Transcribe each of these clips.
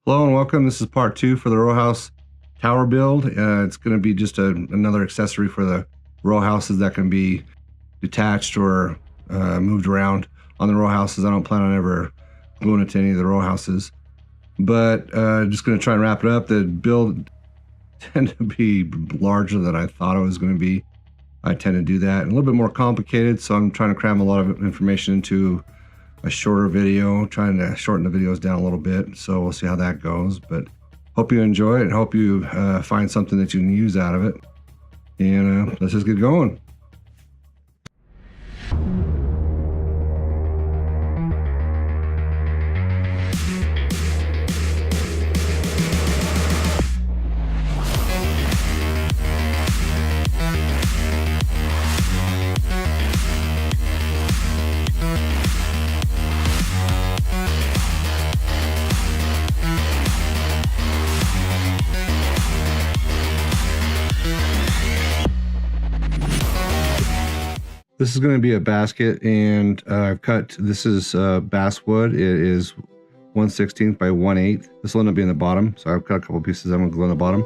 Hello and welcome. This is part 2 for the row house tower build. It's going to be just another accessory for the row houses that can be detached or moved around on the row houses. I don't plan on ever gluing it to any of the row houses, but just going to try and wrap it up. The build tended to be larger than I thought it was going to be. I tend to do that, and a little bit more complicated, so I'm trying to cram a lot of information into a shorter video, trying to shorten the videos down a little bit. So we'll see how that goes, but hope you enjoy it and hope you find something that you can use out of it. And let's just get going. This is going to be a basket, and I've cut, this is basswood. It is 1/16 by 1/8. This will end up being the bottom, so I've cut a couple pieces I'm going to glue on the bottom.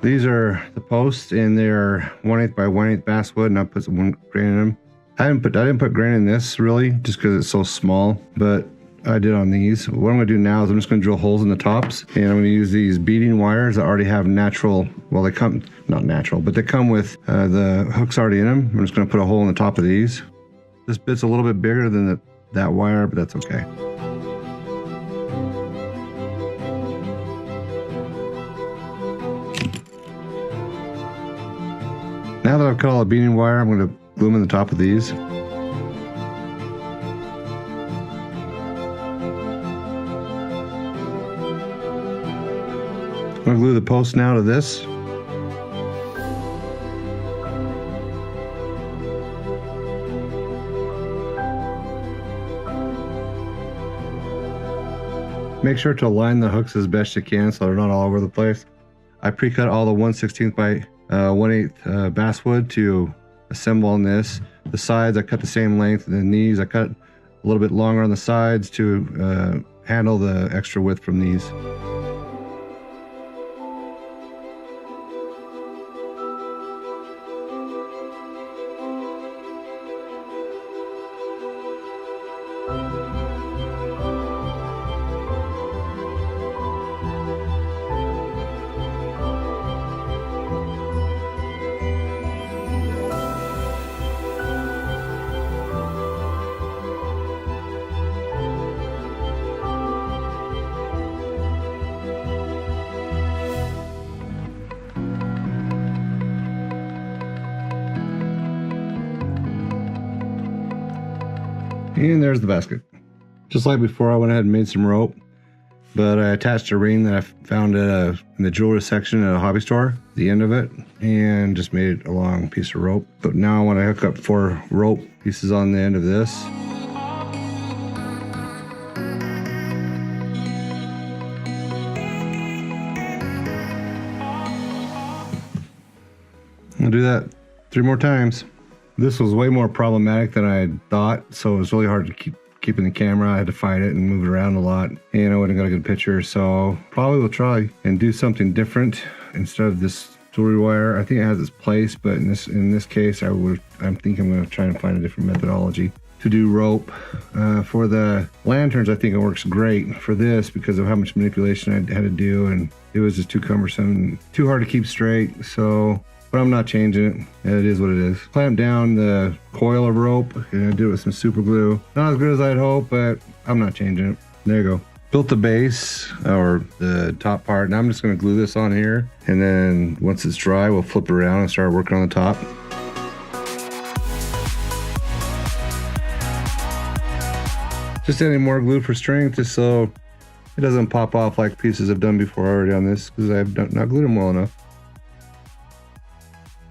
These are the posts, and they're 1/8 by 1/8 basswood, and I put some grain in them. I didn't put grain in this really, just because it's so small, but I did on these. What I'm going to do now is I'm just going to drill holes in the tops, and I'm going to use these beading wires that already have natural, well, they come, not natural, but they come with the hooks already in them. I'm just going to put a hole in the top of these. This bit's a little bit bigger than that wire, but that's okay. Now that I've cut all the beading wire, I'm going to glue them in the top of these. I'm going to glue the post now to this. Make sure to align the hooks as best you can so they're not all over the place. I pre-cut all the 1/16 by 1/8 basswood to assemble on this. The sides I cut the same length, and then these I cut a little bit longer on the sides to handle the extra width from these. And there's the basket. Just like before, I went ahead and made some rope, but I attached a ring that I found in the jewelry section at a hobby store, the end of it, and just made a long piece of rope. But now I want to hook up 4 rope pieces on the end of this. I'll do that 3 more times. This was way more problematic than I thought, so it was really hard to keep in the camera. I had to fight it and move it around a lot, and I wouldn't got a good picture. So probably will try and do something different instead of this jewelry wire. I think it has its place, but in this case, I think I'm going to try and find a different methodology to do rope. For the lanterns, I think it works great for this because of how much manipulation I had to do, and it was just too cumbersome, too hard to keep straight. So. But I'm not changing it. It is what it is. Clamp down the coil of rope and I do it with some super glue. Not as good as I'd hope, but I'm not changing it. There you go. Built the base or the top part. Now I'm just going to glue this on here, and then once it's dry, we'll flip it around and start working on the top. Just adding more glue for strength, just so it doesn't pop off like pieces I've done before already on this, because I've not glued them well enough.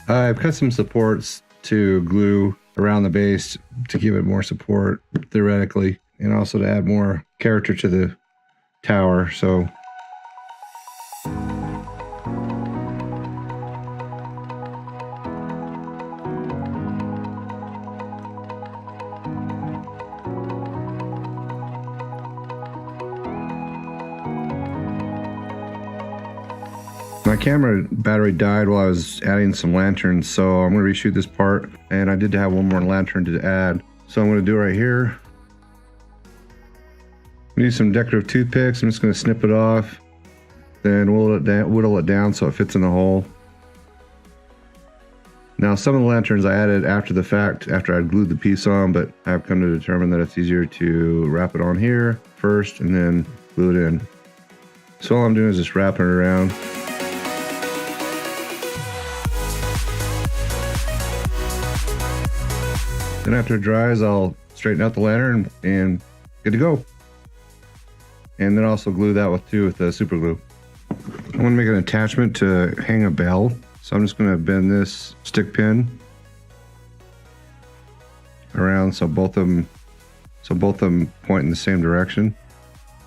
I've cut some supports to glue around the base to give it more support theoretically, and also to add more character to the tower. So My camera battery died while I was adding some lanterns, so I'm going to reshoot this part, and I did have one more lantern to add. So I'm going to do it right here. We need some decorative toothpicks. I'm just going to snip it off, then whittle it down so it fits in the hole. Now some of the lanterns I added after the fact, after I glued the piece on, but I've come to determine that it's easier to wrap it on here first and then glue it in. So all I'm doing is just wrapping it around. Then after it dries, I'll straighten out the lantern and good to go. And then also glue that with the super glue. I want to make an attachment to hang a bell. So I'm just going to bend this stick pin around so both of them point in the same direction.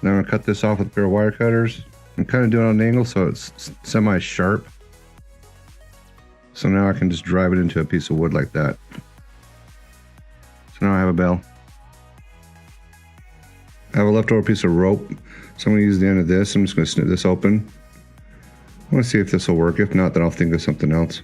Now I'm going to cut this off with a pair of wire cutters. I'm kind of doing it on an angle so it's semi-sharp. So now I can just drive it into a piece of wood like that. So now I have a bell. I have a leftover piece of rope, so I'm going to use the end of this. I'm just going to snip this open. I want to see if this will work. If not, then I'll think of something else.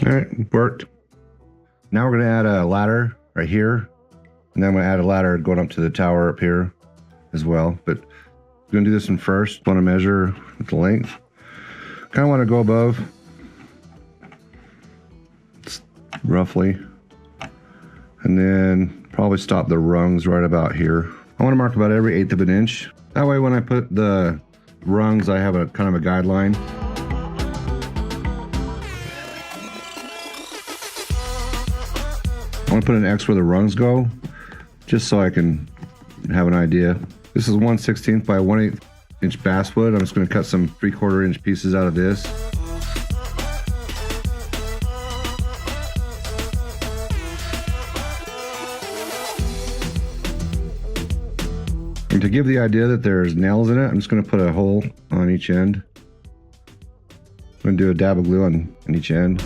All right, worked. Now we're going to add a ladder right here, and then I'm going to add a ladder going up to the tower up here as well. But I'm going to do this one first. Want to measure the length. Kind of want to go above, roughly, and then probably stop the rungs right about here. I want to mark about every 1/8 of an inch. That way when I put the rungs, I have a kind of a guideline. I want to put an X where the rungs go, just so I can have an idea. This is 1/16 by 1/8 inch basswood. I'm just going to cut some 3/4 inch pieces out of this. And to give the idea that there's nails in it, I'm just going to put a hole on each end. I'm going to do a dab of glue on each end.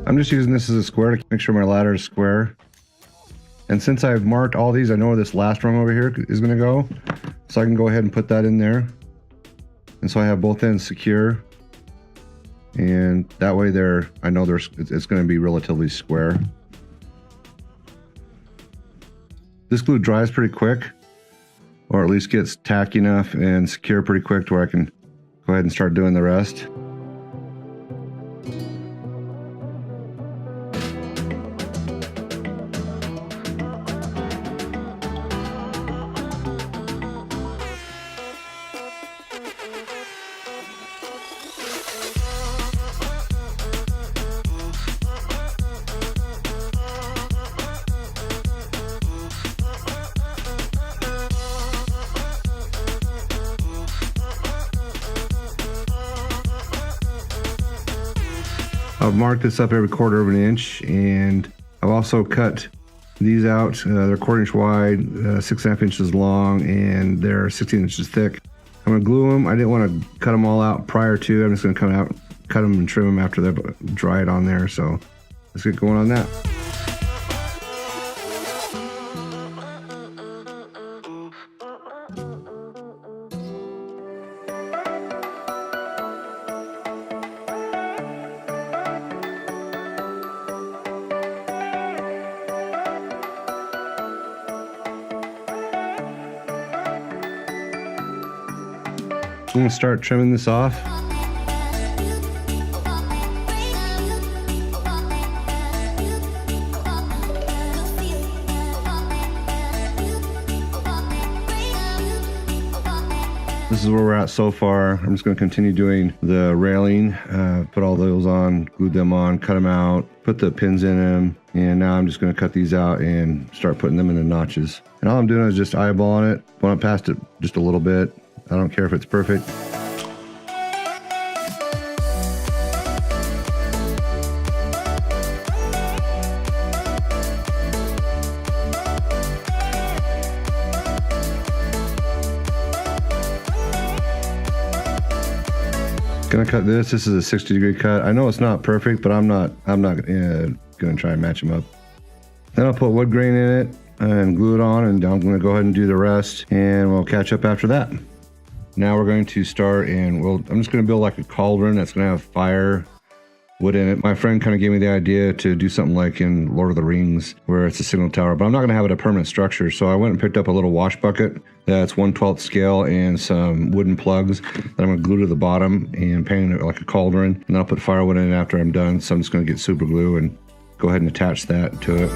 I'm just using this as a square to make sure my ladder is square. And since I've marked all these, I know where this last rung over here is going to go. So I can go ahead and put that in there. And so I have both ends secure. And that way I know it's going to be relatively square. This glue dries pretty quick, or at least gets tacky enough and secure pretty quick to where I can go ahead and start doing the rest. I've marked this up every 1/4 of an inch, and I've also cut these out. They're 1/4 inch wide, 6.5 inches long, and they're 16 inches thick. I'm gonna glue them. I didn't want to cut them all out prior to. I'm just gonna cut them and trim them after they've dried on there. So let's get going on that. I'm going to start trimming this off. This is where we're at so far. I'm just going to continue doing the railing, put all those on, glue them on, cut them out, put the pins in them, and now I'm just going to cut these out and start putting them in the notches. And all I'm doing is just eyeballing it, going past it just a little bit. I don't care if it's perfect. Gonna cut this. This is a 60-degree cut. I know it's not perfect, but I'm not gonna try and match them up. Then I'll put wood grain in it and glue it on, and I'm gonna go ahead and do the rest, and we'll catch up after that. Now we're going to start, and I'm just gonna build like a cauldron that's gonna have fire, wood in it. My friend kind of gave me the idea to do something like in Lord of the Rings, where it's a signal tower, but I'm not gonna have it a permanent structure. So I went and picked up a little wash bucket that's 1/12 scale and some wooden plugs that I'm gonna glue to the bottom and paint it like a cauldron. And then I'll put firewood in it after I'm done. So I'm just gonna get super glue and go ahead and attach that to it.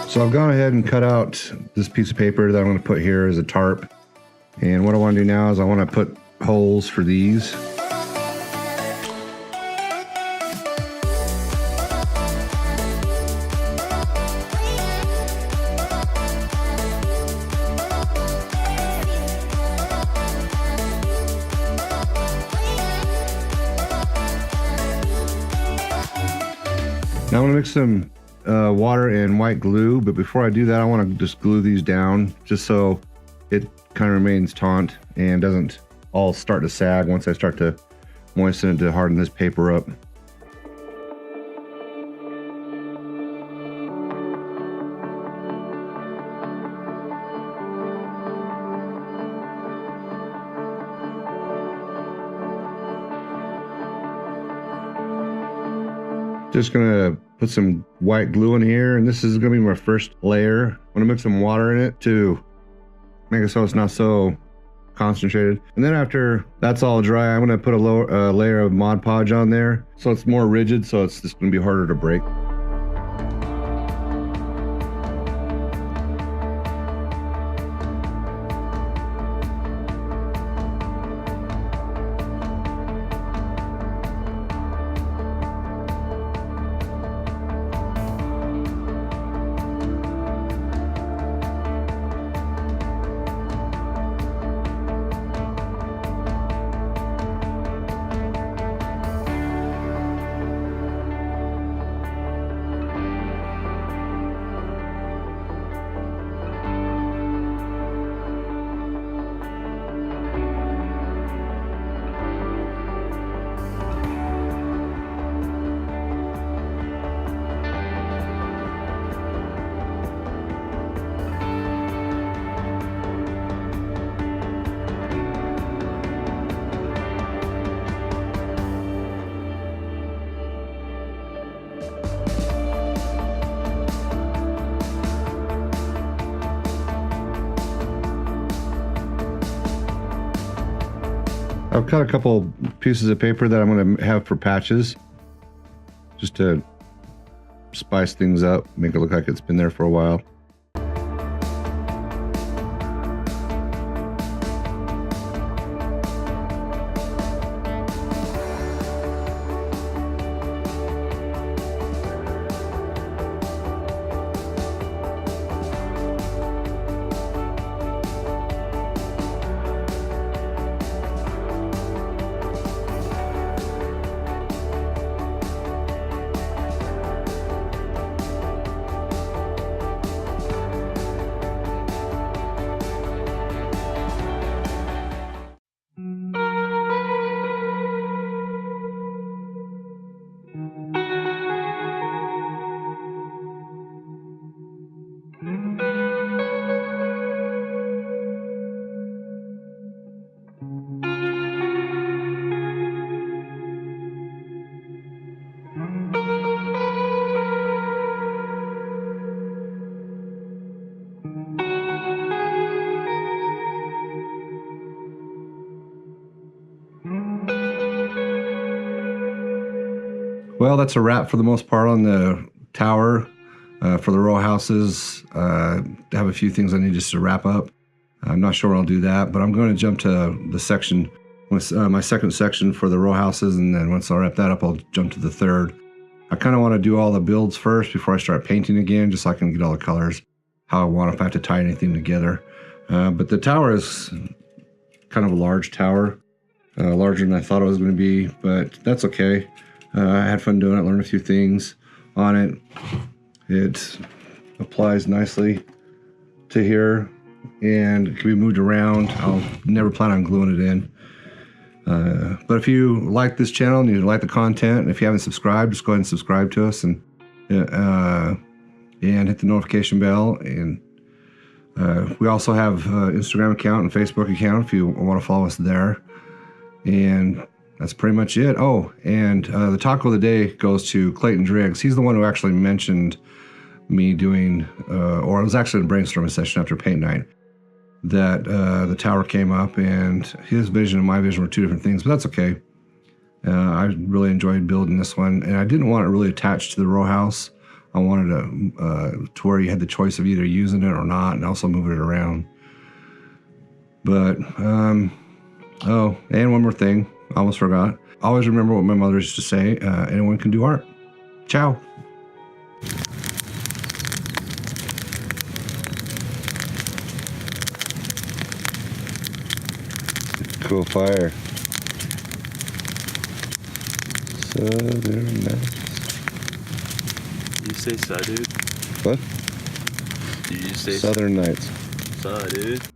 So I've gone ahead and cut out this piece of paper that I'm going to put here as a tarp. And what I want to do now is I want to put holes for these. Now I'm going to mix some water and white glue, but before I do that, I want to just glue these down just so it kind of remains taut and doesn't all start to sag once I start to moisten it to harden this paper up. Just gonna put some white glue in here, and this is gonna be my first layer. I'm gonna mix some water in it to make it so it's not so concentrated. And then after that's all dry, I'm gonna put a layer of Mod Podge on there so it's more rigid, so it's just gonna be harder to break. I've cut a couple pieces of paper that I'm going to have for patches, just to spice things up, make it look like it's been there for a while. Well, that's a wrap for the most part on the tower. For the row houses, I have a few things I need just to wrap up. I'm not sure I'll do that, but I'm going to jump to the section, my second section for the row houses, and then once I wrap that up, I'll jump to the third. I kind of want to do all the builds first before I start painting again, just so I can get all the colors how I want, if I have to tie anything together. But the tower is kind of a large tower, larger than I thought it was going to be, but that's okay. I had fun doing it, learned a few things on it. It applies nicely to here and it can be moved around. I'll never plan on gluing it in. But if you like this channel and you like the content, and if you haven't subscribed, just go ahead and subscribe to us and hit the notification bell. And we also have an Instagram account and Facebook account if you want to follow us there. And that's pretty much it. Oh, and the taco of the day goes to Clayton Driggs. He's the one who actually mentioned me doing, or it was actually a brainstorming session after paint night, that the tower came up, and his vision and my vision were two different things, but that's okay. I really enjoyed building this one, and I didn't want it really attached to the row house. I wanted to where you had the choice of either using it or not, and also moving it around. But, oh, and one more thing, I almost forgot. Always remember what my mother used to say, anyone can do art. Ciao. Cool fire. Southern Nights. Did you say dude? What? Did you say Southern Nights? dude?